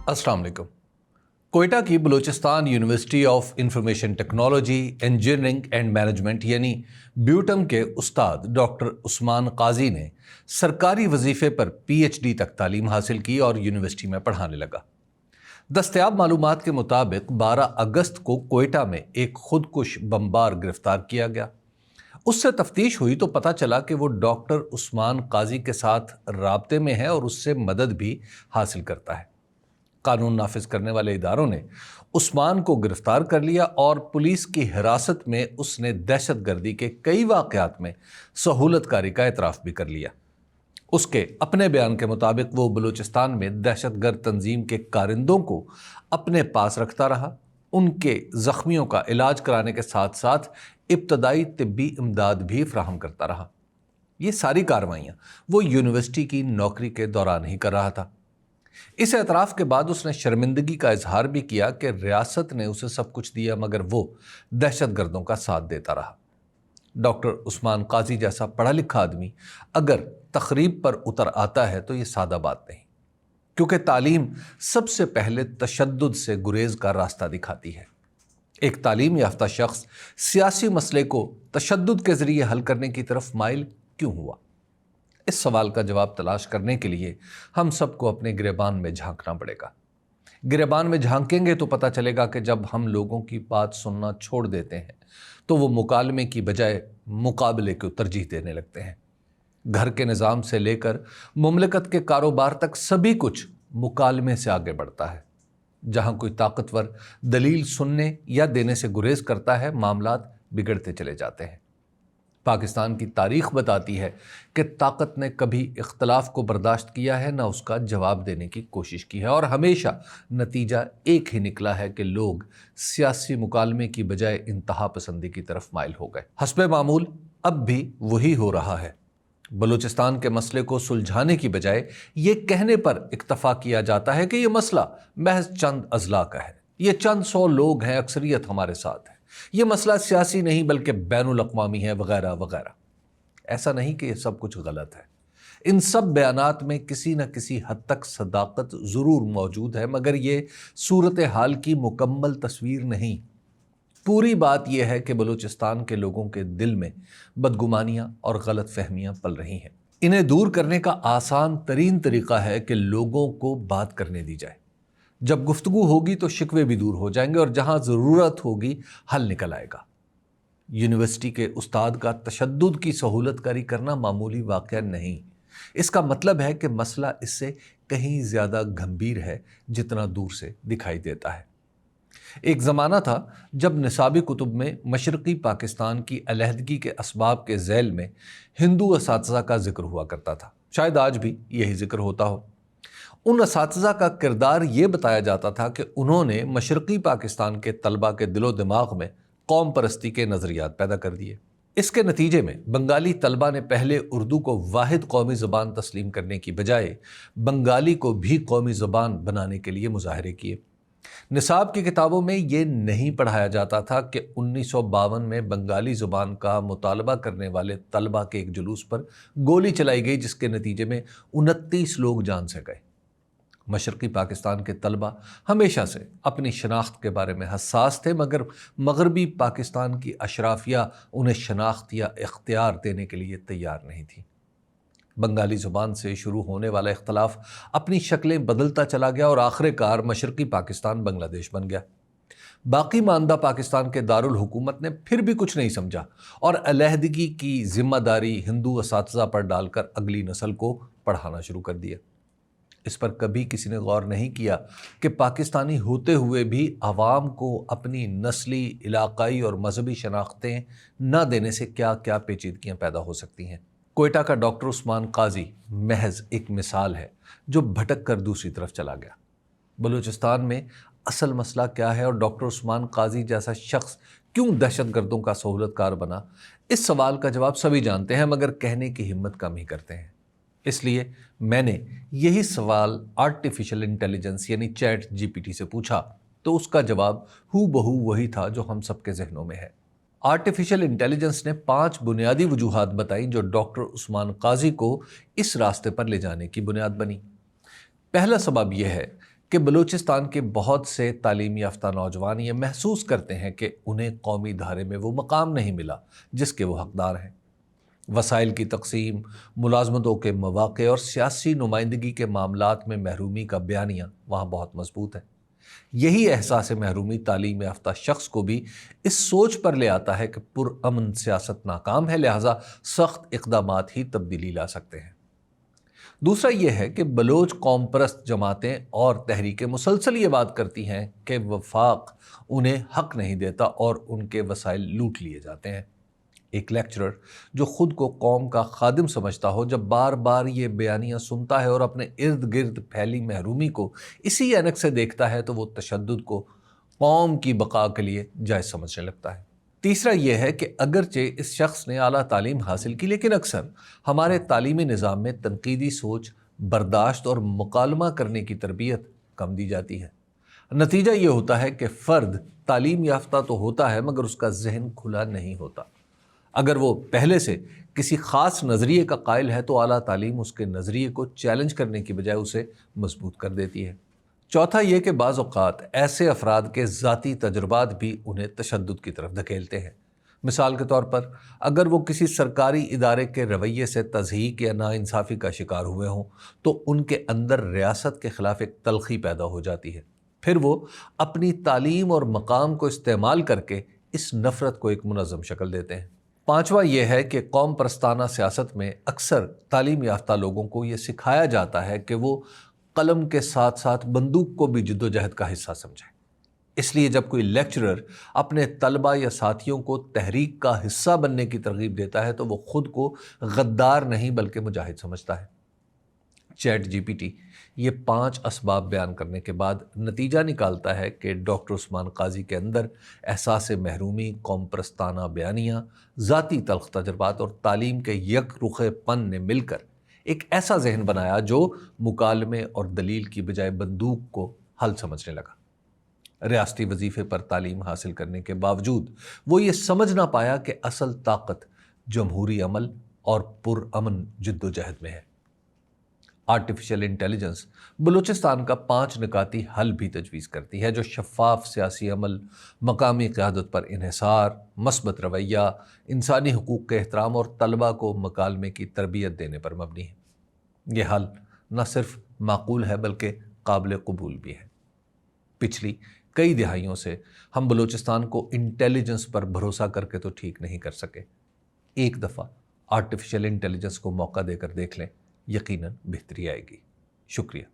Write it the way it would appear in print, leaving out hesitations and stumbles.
अस्सलाम वालेकुम। कोयटा की Balochistan university of information technology, engineering and management यानी ब्यूटम के उस्ताद डॉक्टर उस्मान काजी ने सरकारी वजीफे पर पीएचडी तक तालीम हासिल की और यूनिवर्सिटी में पढ़ाने लगा। दस्तयाब मालूमात के मुताबिक 12 अगस्त को कोयटा में एक खुदकुश बमबार गिरफ्तार किया गया। उससे तफ्तीश हुई तो पता चला कि वो डॉक्टर उस्मान काजी के साथ राब्ते में है और उससे मदद भी हासिल करता है। कानून नाफिज करने वाले इदारों ने उस्मान को गिरफ्तार कर लिया और पुलिस की हिरासत में उसने दहशतगर्दी के कई वाक़यात में सहूलतकारी का एतराफ़ भी कर लिया। उसके अपने बयान के मुताबिक वो बलूचिस्तान में दहशतगर्द तंजीम के कारिंदों को अपने पास रखता रहा, उनके ज़ख्मियों का इलाज कराने के साथ साथ इब्तदाई तिब्बी इमदाद भी फराहम करता रहा। ये सारी कार्रवाइयाँ वो यूनिवर्सिटी की नौकरी के दौरान ही कर रहा था। इस एतराफ़ के बाद उसने शर्मिंदगी का इजहार भी किया कि रियासत ने उसे सब कुछ दिया मगर वो दहशतगर्दों का साथ देता रहा। डॉक्टर उस्मान काजी जैसा पढ़ा लिखा आदमी अगर तकरीब पर उतर आता है तो ये सादा बात नहीं, क्योंकि तालीम सबसे पहले तशद्दुद से गुरेज का रास्ता दिखाती है। एक तालीम याफ्ता शख्स सियासी मसले को तशद्दुद के ज़रिए हल करने की तरफ माइल क्यों हुआ? इस सवाल का जवाब तलाश करने के लिए हम सबको अपने गिरेबान में झांकना पड़ेगा। गिरेबान में झांकेंगे तो पता चलेगा कि जब हम लोगों की बात सुनना छोड़ देते हैं तो वो मुकालमे की बजाय मुकाबले को तरजीह देने लगते हैं। घर के निज़ाम से लेकर मुमलिकत के कारोबार तक सभी कुछ मुकालमे से आगे बढ़ता है। जहाँ कोई ताकतवर दलील सुनने या देने से गुरेज करता है, मामलात बिगड़ते चले जाते हैं। पाकिस्तान की तारीख बताती है कि ताकत ने कभी इख्तलाफ को बर्दाश्त किया है, ना उसका जवाब देने की कोशिश की है, और हमेशा नतीजा एक ही निकला है कि लोग सियासी मुकालमे की बजाय इंतहा पसंदी की तरफ माइल हो गए। हस्बे मामूल अब भी वही हो रहा है। बलूचिस्तान के मसले को सुलझाने की बजाय ये कहने पर इक्तफा किया जाता है कि ये मसला महज चंद अजला का है, ये चंद 100 लोग हैं, अक्सरियत हमारे साथ है, ये मसला सियासी नहीं बल्कि बैनुल अक़वामी है, वगैरह वगैरह। ऐसा नहीं कि ये सब कुछ गलत है। इन सब बयानात में किसी न किसी हद तक सदाकत ज़रूर मौजूद है, मगर ये सूरत हाल की मुकम्मल तस्वीर नहीं। पूरी बात यह है कि बलूचिस्तान के लोगों के दिल में बदगुमानियाँ और गलत फहमियाँ पल रही हैं। इन्हें दूर करने का आसान तरीन तरीक़ा है कि लोगों को बात करने दी जाए। जब गुफ्तगू होगी तो शिकवे भी दूर हो जाएंगे और जहां ज़रूरत होगी हल निकल आएगा। यूनिवर्सिटी के उस्ताद का तशद्दुद की सहूलतकारी करना मामूली वाक़या नहीं। इसका मतलब है कि मसला इससे कहीं ज़्यादा गंभीर है जितना दूर से दिखाई देता है। एक ज़माना था जब निसाबी कुतुब में मशरक़ी पाकिस्तान की अलहदगी के असबाब के ज़ैल में हिंदू असातिज़ा का जिक्र हुआ करता था। शायद आज भी यही जिक्र होता हो। उन असातिज़ा का किरदार ये बताया जाता था कि उन्होंने मशरक़ी पाकिस्तान के तलबा के दिलो दिमाग में कौम परस्ती के नज़रियात पैदा कर दिए। इसके नतीजे में बंगाली तलबा ने पहले उर्दू को वाहिद कौमी ज़बान तस्लीम करने की बजाय बंगाली को भी कौमी ज़बान बनाने के लिए मुजाहरे किए। निसाब की किताबों में ये नहीं पढ़ाया जाता था कि 1952 में बंगाली ज़ुबान का मुतालबा करने वाले तलबा के एक जुलूस पर गोली चलाई गई, जिसके नतीजे में 29 लोग जान से गए। मशरक़ी पाकिस्तान के तलबा हमेशा से अपनी शनाख्त के बारे में हसास थे, मगर मगरबी पाकिस्तान की अशराफिया उन्हें शनाख्त या इख्तियार देने के लिए तैयार नहीं थी। बंगाली ज़ुबान से शुरू होने वाला इख्तलाफ अपनी शक्लें बदलता चला गया और आखिरकार मशरक़ी पाकिस्तान बांग्लादेश बन गया। बाकी मानदा पाकिस्तान के दारुल हुकूमत ने फिर भी कुछ नहीं समझा और अलहदगी की ज़िम्मेदारी हिंदू असातिज़ा पर डालकर अगली नस्ल को पढ़ाना शुरू कर दिया। इस पर कभी किसी ने गौर नहीं किया कि पाकिस्तानी होते हुए भी आवाम को अपनी नस्ली, इलाकाई और मजहबी शनाख्तें न देने से क्या क्या पेचीदगियाँ पैदा हो सकती हैं। कोयटा का डॉक्टर उस्मान काजी महज एक मिसाल है जो भटक कर दूसरी तरफ चला गया। बलूचिस्तान में असल मसला क्या है और डॉक्टर उस्मान काजी जैसा शख्स क्यों दहशतगर्दों का सहूलतकार बना, इस सवाल का जवाब सभी जानते हैं, मगर कहने की हिम्मत कम ही करते हैं। इसलिए मैंने यही सवाल आर्टिफिशियल इंटेलिजेंस यानी चैट जीपीटी से पूछा तो उसका जवाब हूबहू वही था जो हम सबके जहनों में है। आर्टिफिशियल इंटेलिजेंस ने 5 बुनियादी वजूहात बताई जो डॉक्टर उस्मान काजी को इस रास्ते पर ले जाने की बुनियाद बनी। पहला सबब यह है کہ بلوچستان کے بہت سے تعلیم یافتہ نوجوان یہ محسوس کرتے ہیں کہ انہیں قومی دھارے میں وہ مقام نہیں ملا جس کے وہ حقدار ہیں۔ وسائل کی تقسیم، ملازمتوں کے مواقع اور سیاسی نمائندگی کے معاملات میں محرومی کا بیانیہ وہاں بہت مضبوط ہے۔ یہی احساس محرومی تعلیم یافتہ شخص کو بھی اس سوچ پر لے آتا ہے کہ پرامن سیاست ناکام ہے، لہٰذا سخت اقدامات ہی تبدیلی لا سکتے ہیں۔ دوسرا یہ ہے کہ بلوچ قوم پرست جماعتیں اور تحریکیں مسلسل یہ بات کرتی ہیں کہ وفاق انہیں حق نہیں دیتا اور ان کے وسائل لوٹ لیے جاتے ہیں۔ ایک لیکچرر جو خود کو قوم کا خادم سمجھتا ہو، جب بار بار یہ بیانیاں سنتا ہے اور اپنے ارد گرد پھیلی محرومی کو اسی عینک سے دیکھتا ہے تو وہ تشدد کو قوم کی بقا کے لیے جائز سمجھنے لگتا ہے۔ تیسرا یہ ہے کہ اگرچہ اس شخص نے اعلیٰ تعلیم حاصل کی، لیکن اکثر ہمارے تعلیمی نظام میں تنقیدی سوچ، برداشت اور مکالمہ کرنے کی تربیت کم دی جاتی ہے۔ نتیجہ یہ ہوتا ہے کہ فرد تعلیم یافتہ تو ہوتا ہے مگر اس کا ذہن کھلا نہیں ہوتا۔ اگر وہ پہلے سے کسی خاص نظریے کا قائل ہے تو اعلیٰ تعلیم اس کے نظریے کو چیلنج کرنے کی بجائے اسے مضبوط کر دیتی ہے۔ چوتھا یہ کہ بعض اوقات ایسے افراد کے ذاتی تجربات بھی انہیں تشدد کی طرف دھکیلتے ہیں۔ مثال کے طور پر اگر وہ کسی سرکاری ادارے کے رویے سے تضحیک یا ناانصافی کا شکار ہوئے ہوں تو ان کے اندر ریاست کے خلاف ایک تلخی پیدا ہو جاتی ہے، پھر وہ اپنی تعلیم اور مقام کو استعمال کر کے اس نفرت کو ایک منظم شکل دیتے ہیں۔ پانچواں یہ ہے کہ قوم پرستانہ سیاست میں اکثر تعلیم یافتہ لوگوں کو یہ سکھایا جاتا ہے کہ وہ قلم کے ساتھ ساتھ بندوق کو بھی جدوجہد کا حصہ سمجھیں۔ اس لیے جب کوئی لیکچرر اپنے طلبہ یا ساتھیوں کو تحریک کا حصہ بننے کی ترغیب دیتا ہے تو وہ خود کو غدار نہیں بلکہ مجاہد سمجھتا ہے۔ چیٹ جی پی ٹی یہ 5 اسباب بیان کرنے کے بعد نتیجہ نکالتا ہے کہ ڈاکٹر عثمان قاضی کے اندر احساس محرومی، قوم پرستانہ بیانیاں، ذاتی تلخ تجربات اور تعلیم کے یک رخ پن نے مل کر ایک ایسا ذہن بنایا جو مکالمے اور دلیل کی بجائے بندوق کو حل سمجھنے لگا۔ ریاستی وظیفے پر تعلیم حاصل کرنے کے باوجود وہ یہ سمجھ نہ پایا کہ اصل طاقت جمہوری عمل اور پرامن جدوجہد میں ہے۔ آرٹیفیشل انٹیلیجنس بلوچستان کا 5 نکاتی حل بھی تجویز کرتی ہے جو شفاف سیاسی عمل، مقامی قیادت پر انحصار، مثبت رویہ، انسانی حقوق کے احترام اور طلبہ کو مکالمے کی تربیت دینے پر مبنی ہے۔ یہ حل نہ صرف معقول ہے بلکہ قابل قبول بھی ہے۔ پچھلی کئی دہائیوں سے ہم بلوچستان کو انٹیلیجنس پر بھروسہ کر کے تو ٹھیک نہیں کر سکے۔ ایک دفعہ آرٹیفیشل انٹیلیجنس کو موقع دے کر دیکھ لیں، یقیناً بہتری آئے گی۔ شکریہ۔